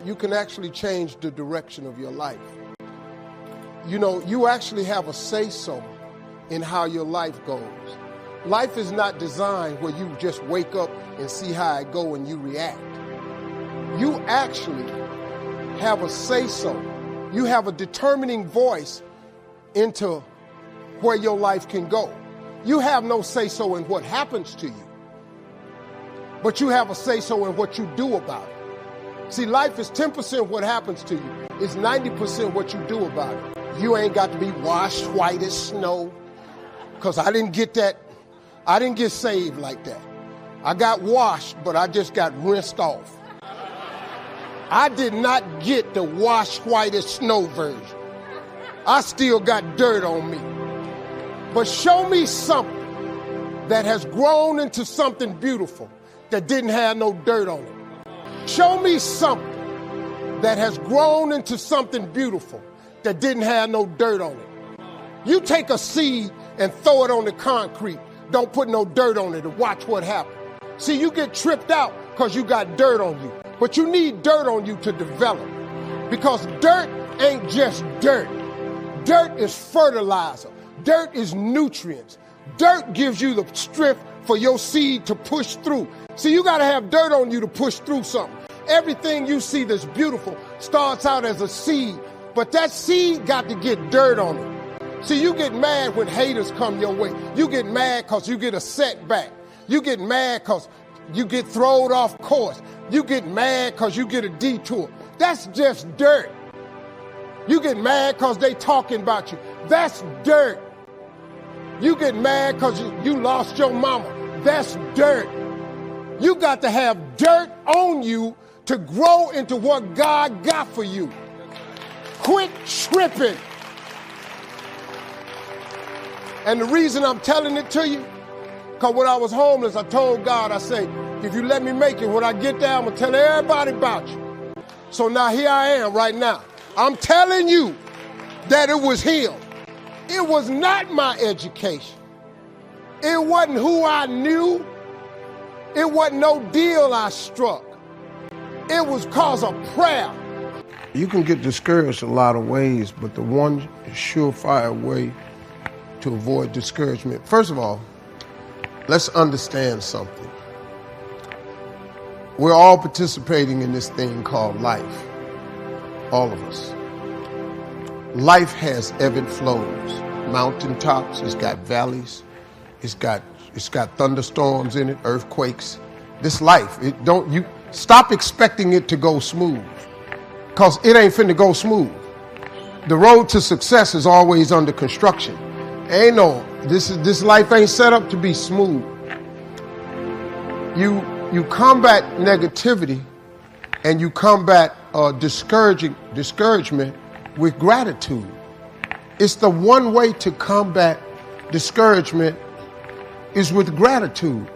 you can actually change the direction of your life. You know, you actually have a say-so in how your life goes. Life is not designed where you just wake up and see how it go and you react. You actually have a say-so. You have a determining voice into where your life can go. You have no say-so in what happens to you, but you have a say-so in what you do about it. See, life is 10% what happens to you. It's 90% what you do about it. You ain't got to be washed white as snow, because I didn't get that. I didn't get saved like that. I got washed, but I just got rinsed off. I did not get the wash white as snow version. I still got dirt on me. But show me something that has grown into something beautiful that didn't have no dirt on it. Show me something that has grown into something beautiful that didn't have no dirt on it. You take a seed and throw it on the concrete. Don't put no dirt on it and watch what happens. See, you get tripped out because you got dirt on you. But you need dirt on you to develop. Because dirt ain't just dirt. Dirt is fertilizer. Dirt is nutrients. Dirt gives you the strength for your seed to push through. See, you got to have dirt on you to push through something. Everything you see that's beautiful starts out as a seed, but that seed got to get dirt on it. See, you get mad when haters come your way. You get mad because you get a setback. You get mad because you get thrown off course. You get mad because you get a detour. That's just dirt. You get mad because they talking about you. That's dirt. You get mad because you lost your mama. That's dirt. You got to have dirt on you to grow into what God got for you. Quit tripping. And the reason I'm telling it to you, because when I was homeless, I told God, I said, if you let me make it, when I get there, I'm going to tell everybody about you. So now here I am right now. I'm telling you that it was him. It was not my education. It wasn't who I knew. It wasn't no deal I struck. It was cause of prayer. You can get discouraged a lot of ways, but the one surefire way to avoid discouragement, first of all, let's understand something. We're all participating in this thing called life. All of us. Life has ebb and flows, mountaintops, it's got valleys, it's got thunderstorms in it, earthquakes. This life, you stop expecting it to go smooth, because it ain't finna go smooth. The road to success is always under construction. This life ain't set up to be smooth. You combat negativity and you combat discouragement with gratitude. It's the one way to combat discouragement is with gratitude.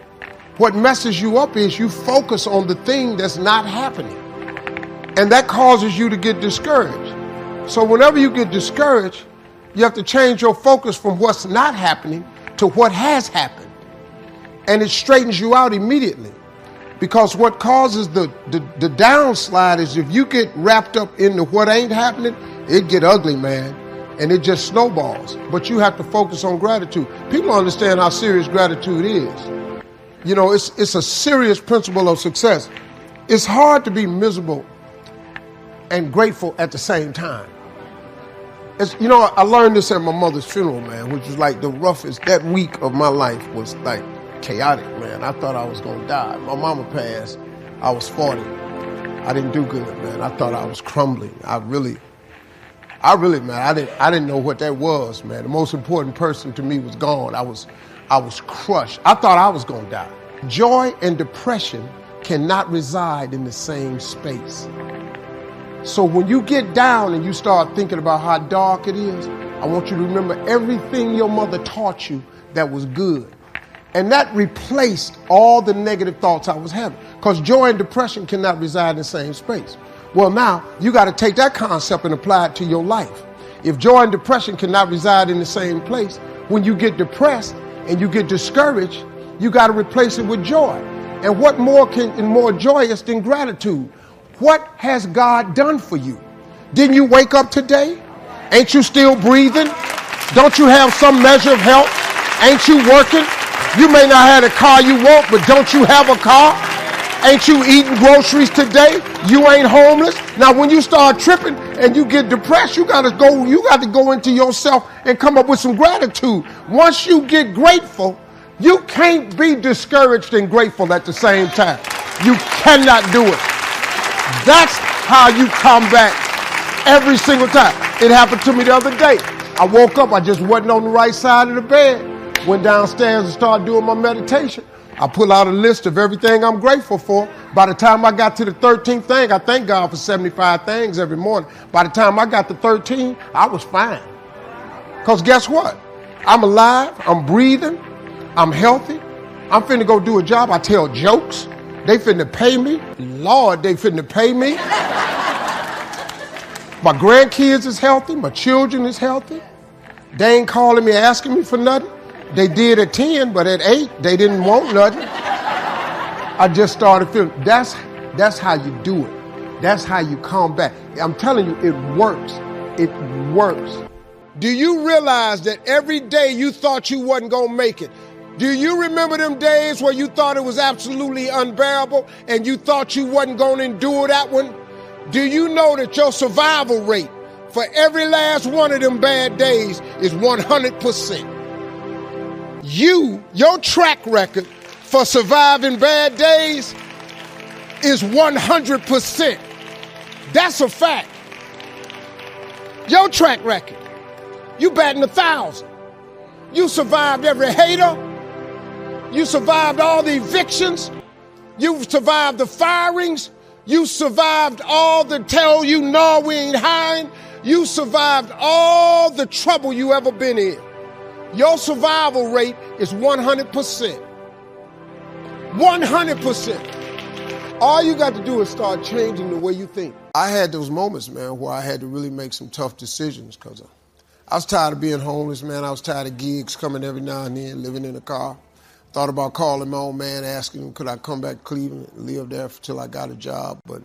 What messes you up is you focus on the thing that's not happening, and that causes you to get discouraged. So whenever you get discouraged, you have to change your focus from what's not happening to what has happened. And it straightens you out immediately. Because what causes the downslide is if you get wrapped up into what ain't happening, it get ugly, man. And it just snowballs. But you have to focus on gratitude. People understand how serious gratitude is. You know, it's a serious principle of success. It's hard to be miserable and grateful at the same time. I learned this at my mother's funeral, man, which was like the roughest. That week of my life was like chaotic, man. I thought I was going to die. My mama passed. I was 40. I didn't do good, man. I thought I was crumbling. I really, man, I didn't know what that was, man. The most important person to me was gone. I was crushed. I thought I was going to die. Joy and depression cannot reside in the same space. So when you get down and you start thinking about how dark it is, I want you to remember everything your mother taught you that was good. And that replaced all the negative thoughts I was having. Because joy and depression cannot reside in the same space. Well, now you got to take that concept and apply it to your life. If joy and depression cannot reside in the same place, when you get depressed and you get discouraged, you got to replace it with joy. And what more joyous than gratitude? What has God done for you? Didn't you wake up today? Ain't you still breathing? Don't you have some measure of health? Ain't you working? You may not have the car you want, but don't you have a car? Ain't you eating groceries today? You ain't homeless. Now, when you start tripping and you get depressed, you got to go into yourself and come up with some gratitude. Once you get grateful, you can't be discouraged and grateful at the same time. You cannot do it. That's how you come back every single time. It happened to me the other day. I woke up, I just wasn't on the right side of the bed. Went downstairs and started doing my meditation. I pull out a list of everything I'm grateful for. By the time I got to the 13th thing, I thank God for 75 things every morning. By the time I got to 13, I was fine. Because guess what? I'm alive, I'm breathing, I'm healthy. I'm finna go do a job. I tell jokes. They finna pay me. Lord, they finna pay me. My grandkids is healthy. My children is healthy. They ain't calling me asking me for nothing. They did at 10, but at 8, they didn't want nothing. I just started feeling, that's how you do it. That's how you come back. I'm telling you, it works. It works. Do you realize that every day you thought you wasn't going to make it? Do you remember them days where you thought it was absolutely unbearable and you thought you wasn't going to endure that one? Do you know that your survival rate for every last one of them bad days is 100%? Your track record for surviving bad days is 100%. That's a fact. Your track record, you batting 1,000. You survived every hater. You survived all the evictions. You survived the firings. You survived all the tell you no, we ain't hiring. You survived all the trouble you ever been in. Your survival rate is 100%. 100%. All you got to do is start changing the way you think. I had those moments, man, where I had to really make some tough decisions because I was tired of being homeless, man. I was tired of gigs coming every now and then, living in a car. Thought about calling my old man, asking him, could I come back to Cleveland and live there till I got a job? But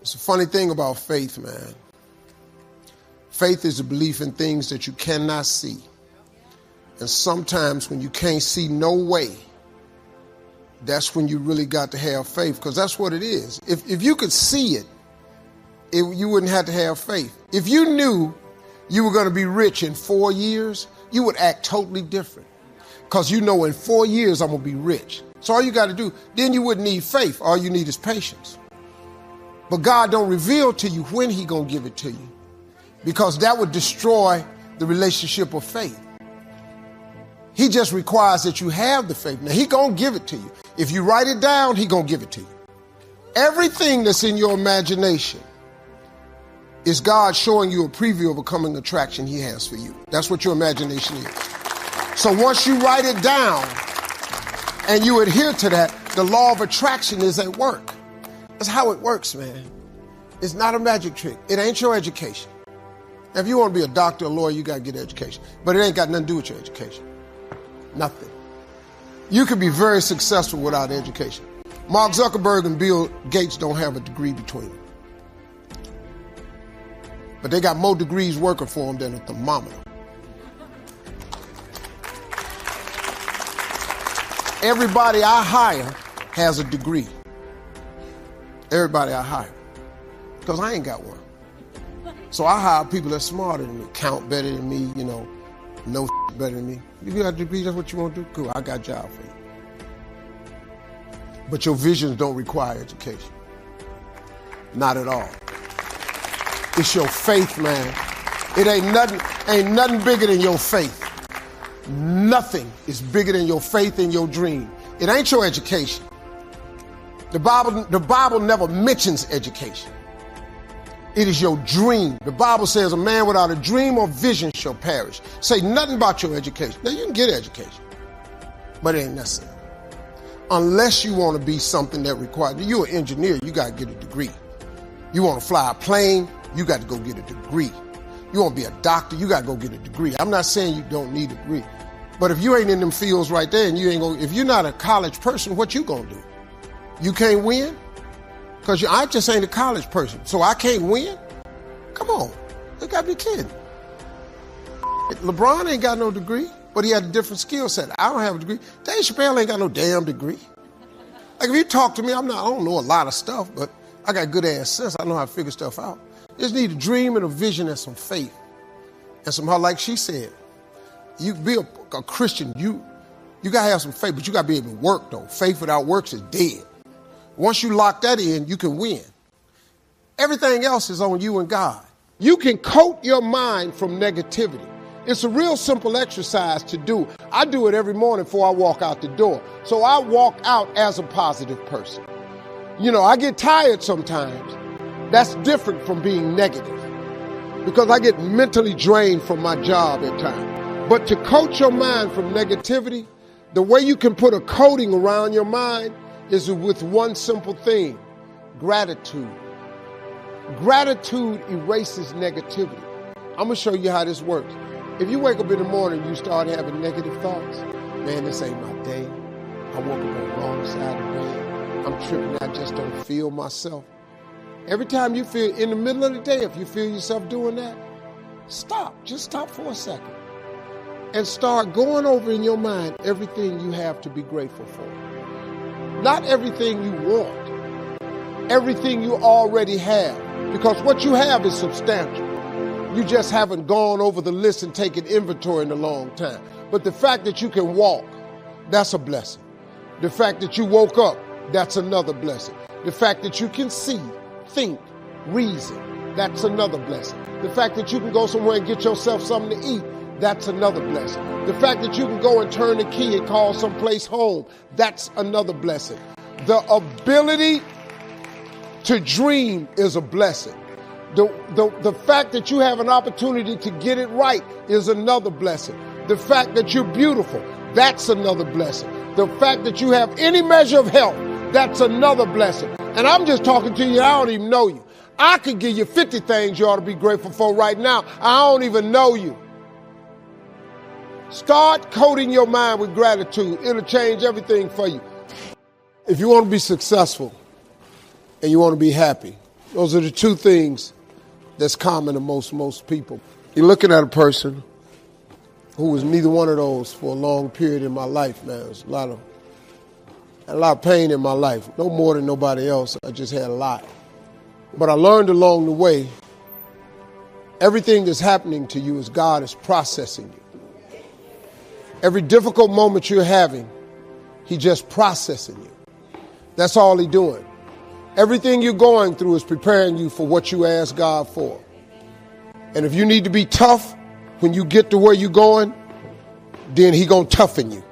it's a funny thing about faith, man. Faith is a belief in things that you cannot see. And sometimes when you can't see no way, that's when you really got to have faith, because that's what it is. If you could see it, you wouldn't have to have faith. If you knew you were going to be rich in 4 years, you would act totally different. Because you know in 4 years I'm going to be rich. So all you got to do, then you wouldn't need faith. All you need is patience. But God don't reveal to you when he going to give it to you, because that would destroy the relationship of faith. He just requires that you have the faith. Now, he going to give it to you. If you write it down, he going to give it to you. Everything that's in your imagination is God showing you a preview of a coming attraction he has for you. That's what your imagination is. So once you write it down and you adhere to that, the law of attraction is at work. That's how it works, man. It's not a magic trick. It ain't your education. Now, if you want to be a doctor or lawyer, you got to get education. But it ain't got nothing to do with your education. Nothing. You can be very successful without education. Mark Zuckerberg and Bill Gates don't have a degree between them. But they got more degrees working for them than a thermometer. Everybody I hire has a degree. Everybody I hire. Because I ain't got one. So I hire people that's smarter than me, count better than me, know better than me. If you got a degree, that's what you want to do? Cool, I got a job for you. But your visions don't require education. Not at all. It's your faith, man. It ain't nothing bigger than your faith. Nothing is bigger than your faith and your dream. It ain't your education. The Bible never mentions education. It is your dream. The Bible says a man without a dream or vision shall perish. Say nothing about your education. Now, you can get education, but it ain't necessary. Unless you want to be something that requires, you're an engineer, you got to get a degree. You want to fly a plane, you got to go get a degree. You want to be a doctor, you got to go get a degree. I'm not saying you don't need a degree, but if you ain't in them fields right there and if you're not a college person, what you going to do? You can't win? Because I just ain't a college person, so I can't win? Come on, you gotta be kidding. LeBron ain't got no degree, but he had a different skill set. I don't have a degree. Dave Chappelle ain't got no damn degree. Like if you talk to me, I don't know a lot of stuff, but I got good ass sense. I know how to figure stuff out. You just need a dream and a vision and some faith. And somehow, like she said, you be a Christian, you gotta have some faith, but you gotta be able to work though. Faith without works is dead. Once you lock that in, you can win. Everything else is on you and God. You can coat your mind from negativity. It's a real simple exercise to do. I do it every morning before I walk out the door. So I walk out as a positive person. You know, I get tired sometimes. That's different from being negative because I get mentally drained from my job at times. But to coat your mind from negativity, the way you can put a coating around your mind is with one simple thing: gratitude. Gratitude erases negativity. I'm going to show you how this works. If you wake up in the morning and you start having negative thoughts, man, this ain't my day. I woke up on the wrong side of the bed. I'm tripping. I just don't feel myself. Every time you feel in the middle of the day, if you feel yourself doing that, stop. Just stop for a second and start going over in your mind everything you have to be grateful for. Not everything you want, everything you already have, because what you have is substantial. You just haven't gone over the list and taken inventory in a long time. But the fact that you can walk, that's a blessing. The fact that you woke up, that's another blessing. The fact that you can see, think, reason, that's another blessing. The fact that you can go somewhere and get yourself something to eat, that's another blessing. The fact that you can go and turn the key and call someplace home, that's another blessing. The ability to dream is a blessing. The fact that you have an opportunity to get it right is another blessing. The fact that you're beautiful, that's another blessing. The fact that you have any measure of health, that's another blessing. And I'm just talking to you, I don't even know you. I could give you 50 things you ought to be grateful for right now. I don't even know you. Start coating your mind with gratitude. It'll change everything for you. If you want to be successful and you want to be happy, those are the two things that's common to most people. You're looking at a person who was neither one of those for a long period in my life, man. There's a lot of pain in my life. No more than nobody else. I just had a lot. But I learned along the way, everything that's happening to you is God is processing you. Every difficult moment you're having, He just processing you. That's all He's doing. Everything you're going through is preparing you for what you ask God for. And if you need to be tough when you get to where you're going, then He gonna toughen you.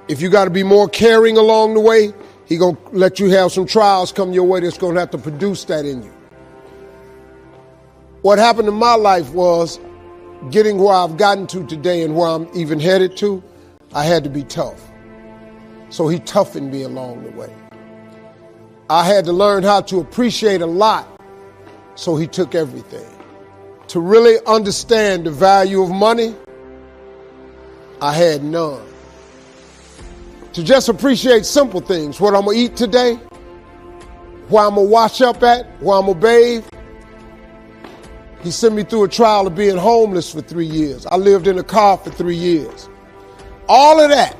If you got to be more caring along the way, He gonna let you have some trials come your way that's gonna have to produce that in you. What happened in my life was getting where I've gotten to today and where I'm even headed to, I had to be tough. So He toughened me along the way. I had to learn how to appreciate a lot, so He took everything. To really understand the value of money, I had none. To just appreciate simple things, what I'm going to eat today, where I'm going to wash up at, where I'm going to bathe. He sent me through a trial of being homeless for 3 years. I lived in a car for 3 years. All of that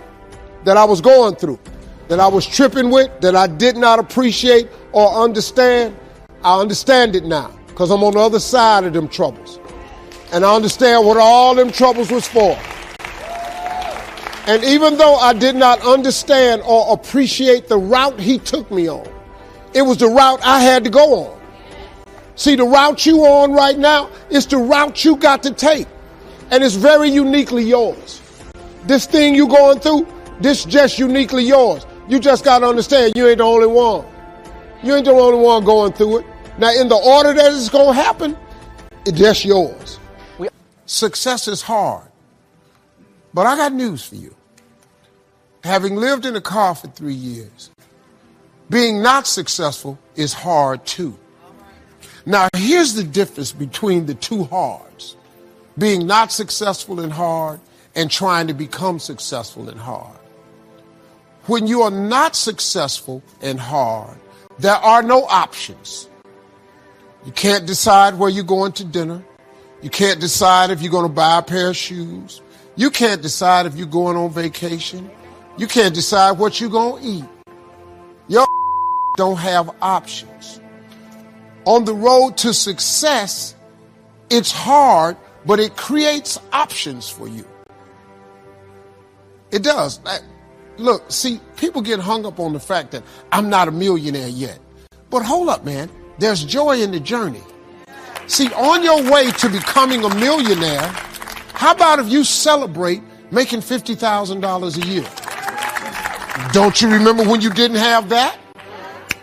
I was going through, that I was tripping with, that I did not appreciate or understand, I understand it now because I'm on the other side of them troubles. And I understand what all them troubles was for. And even though I did not understand or appreciate the route He took me on, it was the route I had to go on. See, the route you on right now is the route you got to take. And it's very uniquely yours. This thing you going through, this just uniquely yours. You just got to understand you ain't the only one. You ain't the only one going through it. Now, in the order that it's going to happen, it's just yours. Success is hard. But I got news for you. Having lived in a car for 3 years, being not successful is hard too. Now, here's the difference between the two hards. Being not successful and hard and trying to become successful and hard. When you are not successful and hard, There are no options. You can't decide where you're going to dinner. You can't decide if you're going to buy a pair of shoes. You can't decide if you're going on vacation. You can't decide what you're going to eat. Your don't have options. On the road to success, it's hard, but it creates options for you. It does. Look, see, people get hung up on the fact that I'm not a millionaire yet. But hold up, man. There's joy in the journey. See, on your way to becoming a millionaire, how about if you celebrate making $50,000 a year? Don't you remember when you didn't have that?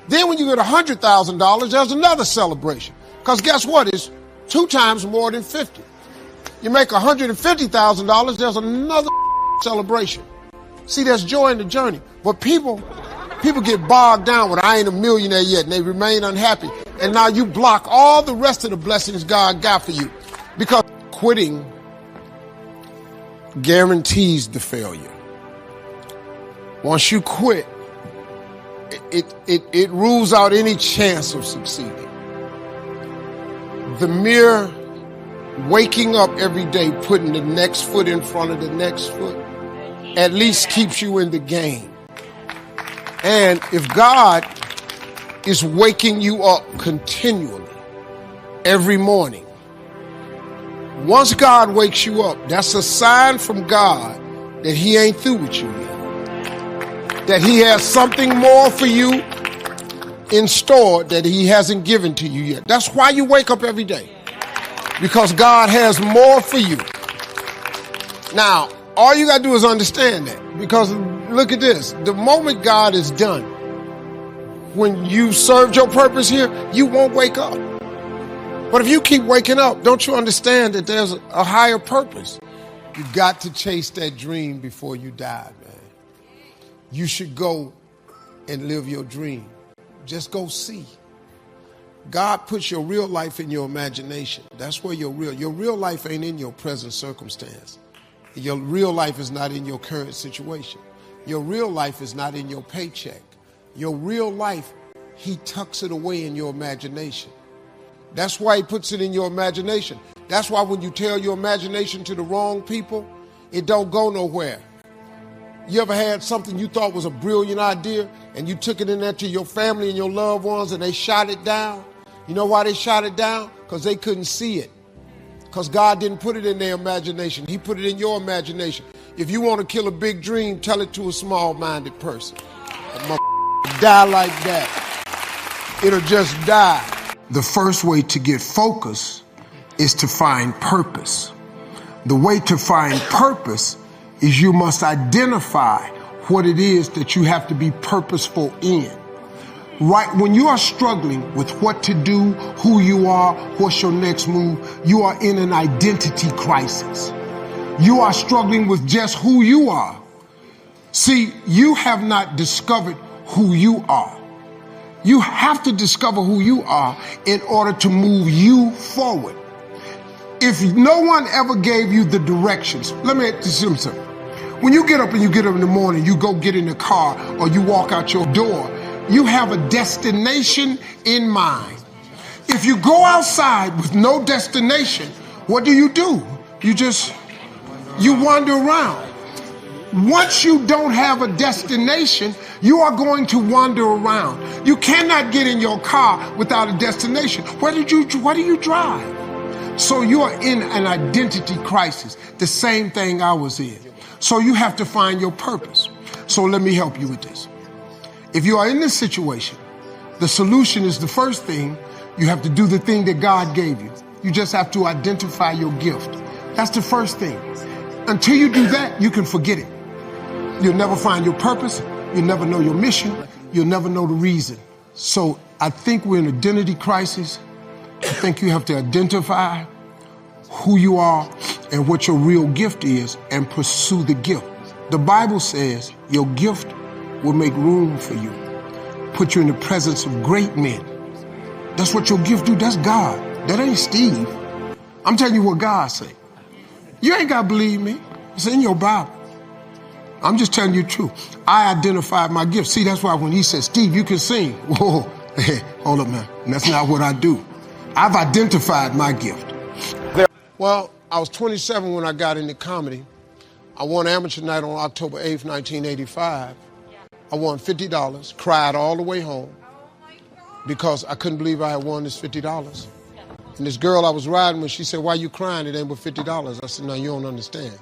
Then when you get $100,000, there's another celebration. Because guess what? It's 2 times more than 50. You make $150,000, there's another celebration. See, there's joy in the journey. But people get bogged down with, I ain't a millionaire yet, and they remain unhappy. And now you block all the rest of the blessings God got for you. Because quitting guarantees the failure. Once you quit, it rules out any chance of succeeding. The mere waking up every day, putting the next foot in front of the next foot, at least keeps you in the game. And if God is waking you up continually every morning, once God wakes you up, that's a sign from God that he ain't through with you yet. That he has something more for you in store that he hasn't given to you yet. That's why you wake up every day. Because God has more for you. Now, all you got to do is understand that. Because look at this. The moment God is done, when you served your purpose here, you won't wake up. But if you keep waking up, don't you understand that there's a higher purpose? You got to chase that dream before you die, man. You should go and live your dream. Just go see. God puts your real life in your imagination. That's where your real life ain't in your present circumstance. Your real life is not in your current situation. Your real life is not in your paycheck. Your real life, he tucks it away in your imagination. That's why he puts it in your imagination. That's why when you tell your imagination to the wrong people, it don't go nowhere. You ever had something you thought was a brilliant idea and you took it in there to your family and your loved ones and they shot it down? You know why they shot it down? Because they couldn't see it. Because God didn't put it in their imagination. He put it in your imagination. If you want to kill a big dream, tell it to a small-minded person. Die like that. It'll just die. The first way to get focus is to find purpose. The way to find purpose is you must identify what it is that you have to be purposeful in. Right when you are struggling with what to do, who you are, what's your next move, you are in an identity crisis. You are struggling with just who you are. See, you have not discovered who you are. You have to discover who you are in order to move you forward. If no one ever gave you the directions, let me just say, when you get up in the morning, you go get in the car or you walk out your door, you have a destination in mind. If you go outside with no destination, what do? You wander around. Once you don't have a destination, you are going to wander around. You cannot get in your car without a destination. What do you drive? So you are in an identity crisis, the same thing I was in. So you have to find your purpose. So let me help you with this. If you are in this situation, the solution is the first thing, you have to do the thing that God gave you. You just have to identify your gift. That's the first thing. Until you do that, you can forget it. You'll never find your purpose. You'll never know your mission. You'll never know the reason. So I think we're in an identity crisis. I think you have to identify who you are and what your real gift is and pursue the gift. The Bible says your gift will make room for you, put you in the presence of great men. That's what your gift do. That's God. That ain't Steve. I'm telling you what God say. You ain't got to believe me. It's in your Bible. I'm just telling you the truth. I identified my gift. See, that's why when he said, Steve, you can sing. Whoa, Hold up, man. That's not what I do. I've identified my gift. Well, I was 27 when I got into comedy. I won amateur night on October 8th, 1985. I won $50, cried all the way home because I couldn't believe I had won this $50. And this girl I was riding with, she said, "Why you crying? It ain't but $50. I said, "No, you don't understand.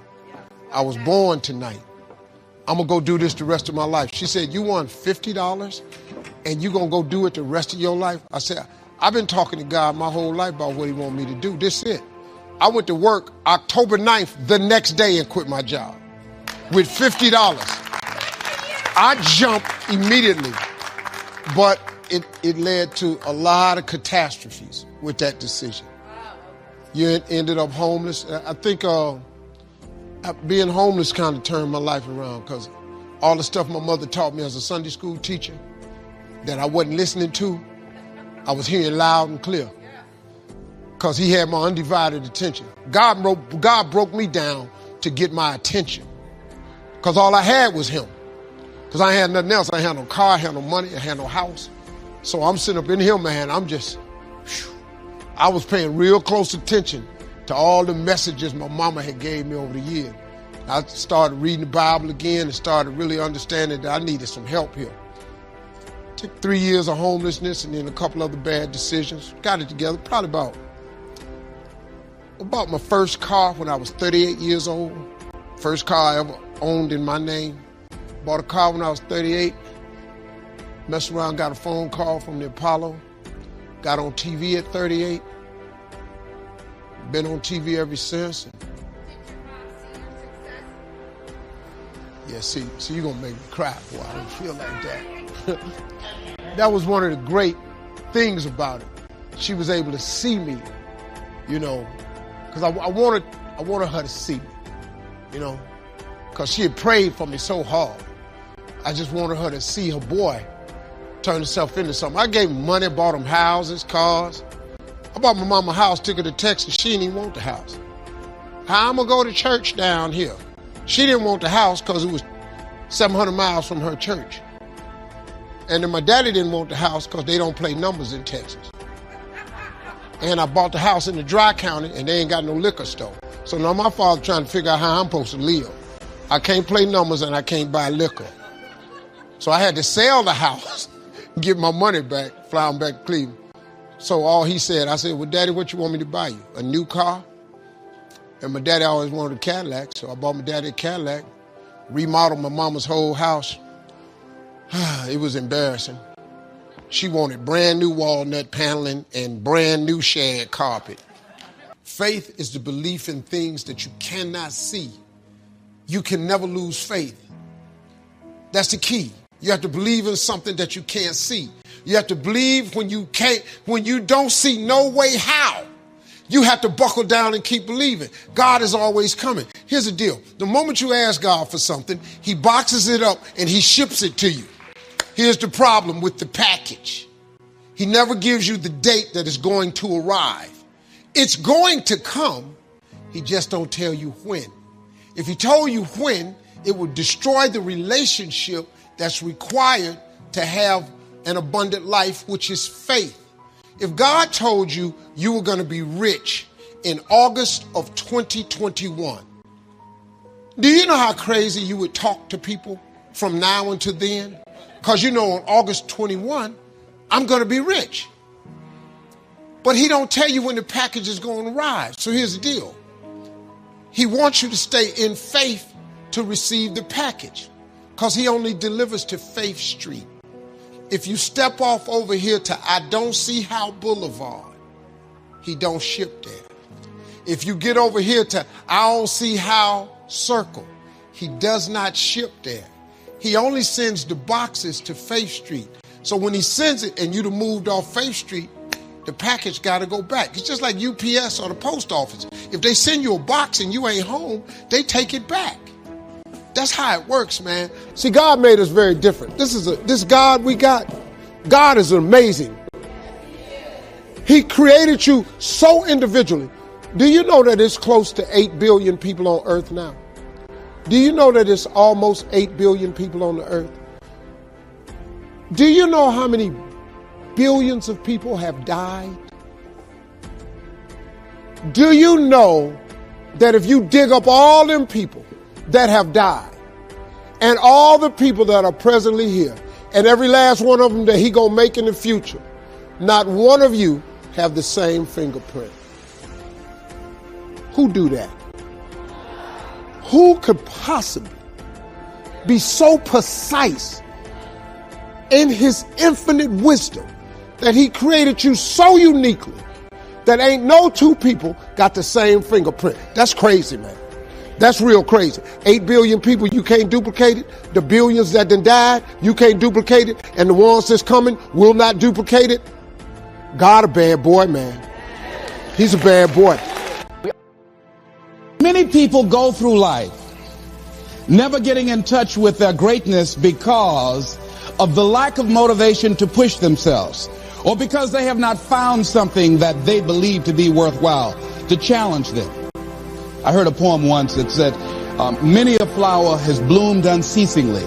I was born tonight. I'm going to go do this the rest of my life." She said, "You won $50 and you going to go do it the rest of your life?" I said, "I've been talking to God my whole life about what he want me to do. This is it." I went to work October 9th, the next day, and quit my job with $50. I jumped immediately, but it led to a lot of catastrophes with that decision. You ended up homeless. I think being homeless kind of turned my life around because all the stuff my mother taught me as a Sunday school teacher that I wasn't listening to, I was hearing loud and clear because he had my undivided attention. God broke me down to get my attention because all I had was him. Because I had nothing else. I had no car, I had no money, I had no house. So I'm sitting up in here, man, I was paying real close attention to all the messages my mama had gave me over the years. I started reading the Bible again and started really understanding that I needed some help here. Took 3 years of homelessness and then a couple other bad decisions. Got it together, probably about my first car when I was 38 years old. First car I ever owned in my name. Bought a car when I was 38. Messed around, got a phone call from the Apollo. Got on TV at 38. Been on TV ever since. Yeah, see, you're gonna make me cry. Boy, I don't feel like that. That was one of the great things about it. She was able to see me, because I wanted her to see me, because she had prayed for me so hard. I just wanted her to see her boy turn himself into something. I gave him money, bought him houses, cars. I bought my mama a house, took her to Texas. She didn't even want the house. How I'm gonna go to church down here? She didn't want the house because it was 700 miles from her church. And then my daddy didn't want the house because they don't play numbers in Texas. And I bought the house in the dry county and they ain't got no liquor store. So now my father trying to figure out how I'm supposed to live. I can't play numbers and I can't buy liquor. So I had to sell the house, get my money back, fly him back to Cleveland. So all he said, I said, "Well, Daddy, what you want me to buy you? A new car?" And my daddy always wanted a Cadillac, so I bought my daddy a Cadillac, remodeled my mama's whole house. It was embarrassing. She wanted brand new walnut paneling and brand new shag carpet. Faith is the belief in things that you cannot see. You can never lose faith. That's the key. You have to believe in something that you can't see. You have to believe when you don't see no way how. You have to buckle down and keep believing. God is always coming. Here's the deal. The moment you ask God for something, he boxes it up and he ships it to you. Here's the problem with the package. He never gives you the date that it's going to arrive. It's going to come. He just don't tell you when. If he told you when, it would destroy the relationship that's required to have an abundant life, which is faith. If God told you you were going to be rich in August of 2021, do you know how crazy you would talk to people from now until then? Because on August 21, I'm going to be rich. But he don't tell you when the package is going to arrive. So here's the deal. He wants you to stay in faith to receive the package because he only delivers to Faith Street. If you step off over here to I Don't See How Boulevard, he don't ship there. If you get over here to I Don't See How Circle, he does not ship there. He only sends the boxes to Faith Street. So when he sends it and you'd have moved off Faith Street, the package got to go back. It's just like UPS or the post office. If they send you a box and you ain't home, they take it back. That's how it works, man. See, God made us very different. This God we got, God is amazing. He created you so individually. Do you know that it's close to 8 billion people on earth now? Do you know that it's almost 8 billion people on the earth? Do you know how many billions of people have died? Do you know that if you dig up all them people that have died and all the people that are presently here and every last one of them that he gonna make in the future, not one of you have the same fingerprint? Who do that? Who could possibly be so precise in his infinite wisdom that he created you so uniquely that ain't no two people got the same fingerprint? That's crazy, man. That's real crazy. 8 billion people, you can't duplicate it. The billions that done died, you can't duplicate it. And the ones that's coming will not duplicate it. God a bad boy, man. He's a bad boy. Many people go through life never getting in touch with their greatness because of the lack of motivation to push themselves, or because they have not found something that they believe to be worthwhile to challenge them. I heard a poem once that said, many a flower has bloomed unceasingly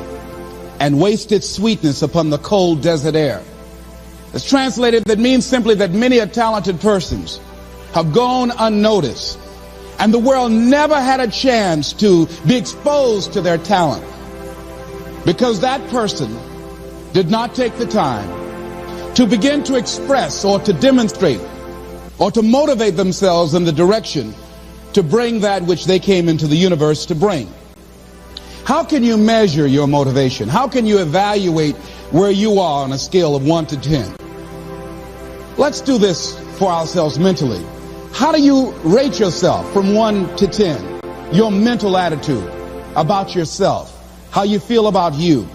and wasted sweetness upon the cold desert air. It's translated, that means simply that many a talented persons have gone unnoticed, and the world never had a chance to be exposed to their talent because that person did not take the time to begin to express or to demonstrate or to motivate themselves in the direction to bring that which they came into the universe to bring. How can you measure your motivation? How can you evaluate where you are on a scale of 1 to 10? Let's do this for ourselves mentally. How do you rate yourself from 1 to 10? Your mental attitude about yourself, how you feel about you,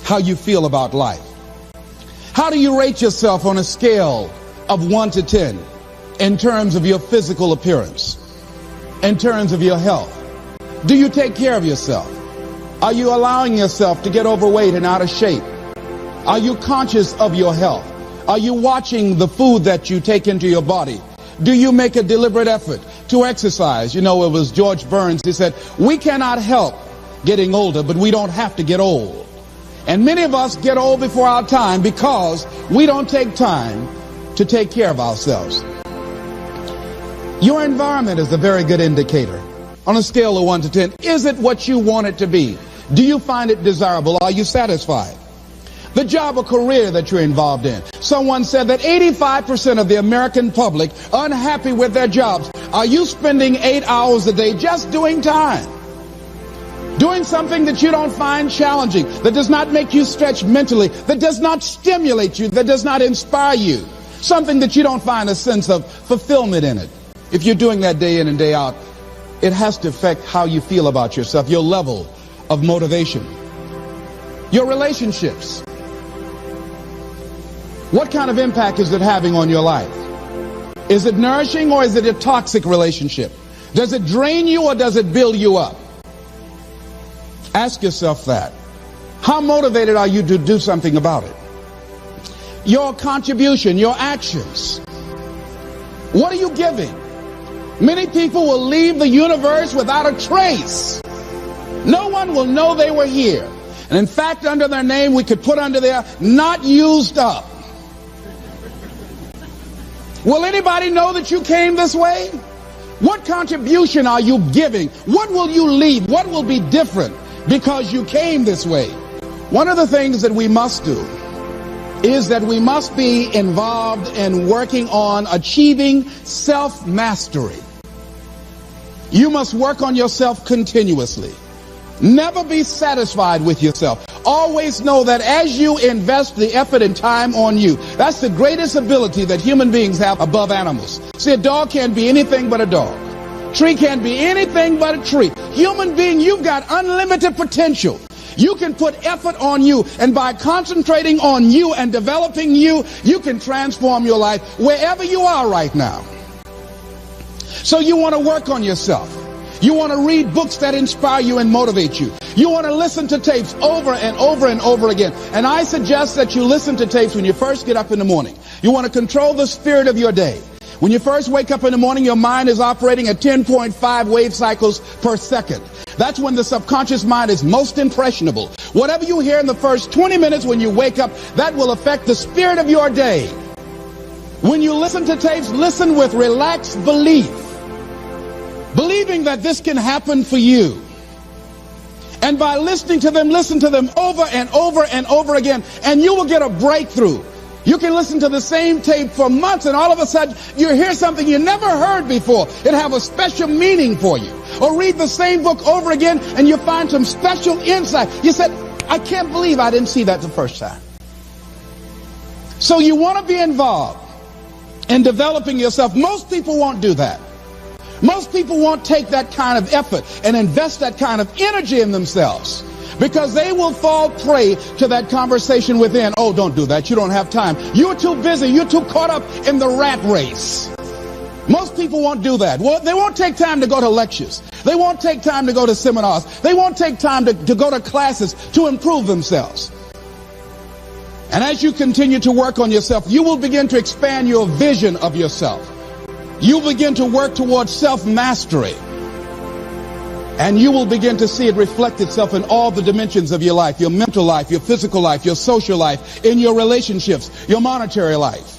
how you feel about life. How do you rate yourself on a scale of 1 to 10 in terms of your physical appearance, in terms of your health? Do you take care of yourself? Are you allowing yourself to get overweight and out of shape? Are you conscious of your health? Are you watching the food that you take into your body? Do you make a deliberate effort to exercise? You know, it was George Burns. He said, we cannot help getting older, but we don't have to get old. And many of us get old before our time because we don't take time to take care of ourselves. Your environment is a very good indicator. On a scale of 1 to 10, is it what you want it to be? Do you find it desirable? Are you satisfied? The job or career that you're involved in. Someone said that 85% of the American public are unhappy with their jobs. Are you spending 8 hours a day just doing time? Doing something that you don't find challenging, that does not make you stretch mentally, that does not stimulate you, that does not inspire you. Something that you don't find a sense of fulfillment in it. If you're doing that day in and day out, it has to affect how you feel about yourself, your level of motivation. Your relationships. What kind of impact is it having on your life? Is it nourishing or is it a toxic relationship? Does it drain you or does it build you up? Ask yourself that. How motivated are you to do something about it? Your contribution, your actions. What are you giving? Many people will leave the universe without a trace. No one will know they were here. And in fact, under their name, we could put under there, not used up. Will anybody know that you came this way? What contribution are you giving? What will you leave? What will be different because you came this way? One of the things that we must do is that we must be involved in working on achieving self-mastery. You must work on yourself continuously. Never be satisfied with yourself. Always know that as you invest the effort and time on you, that's the greatest ability that human beings have above animals. See, a dog can't be anything but a dog. Tree can't be anything but a tree. Human being, you've got unlimited potential. You can put effort on you, and by concentrating on you and developing you, you can transform your life wherever you are right now. So you want to work on yourself. You want to read books that inspire you and motivate you. You want to listen to tapes over and over and over again. And I suggest that you listen to tapes when you first get up in the morning. You want to control the spirit of your day. When you first wake up in the morning, your mind is operating at 10.5 wave cycles per second. That's when the subconscious mind is most impressionable. Whatever you hear in the first 20 minutes when you wake up, that will affect the spirit of your day. When you listen to tapes, listen with relaxed belief, believing that this can happen for you. And by listening to them, listen to them over and over and over again, and you will get a breakthrough. You can listen to the same tape for months, and all of a sudden you hear something you never heard before. It have a special meaning for you. Or read the same book over again, and you find some special insight. You said, I can't believe I didn't see that the first time. So you want to be involved in developing yourself. Most people won't do that. Most people won't take that kind of effort and invest that kind of energy in themselves, because they will fall prey to that conversation within. Oh, don't do that. You don't have time. You're too busy. You're too caught up in the rat race. Most people won't do that. Well, they won't take time to go to lectures. They won't take time to go to seminars. They won't take time to go to classes to improve themselves. And as you continue to work on yourself, you will begin to expand your vision of yourself. You begin to work towards self-mastery. And you will begin to see it reflect itself in all the dimensions of your life, your mental life, your physical life, your social life, in your relationships, your monetary life.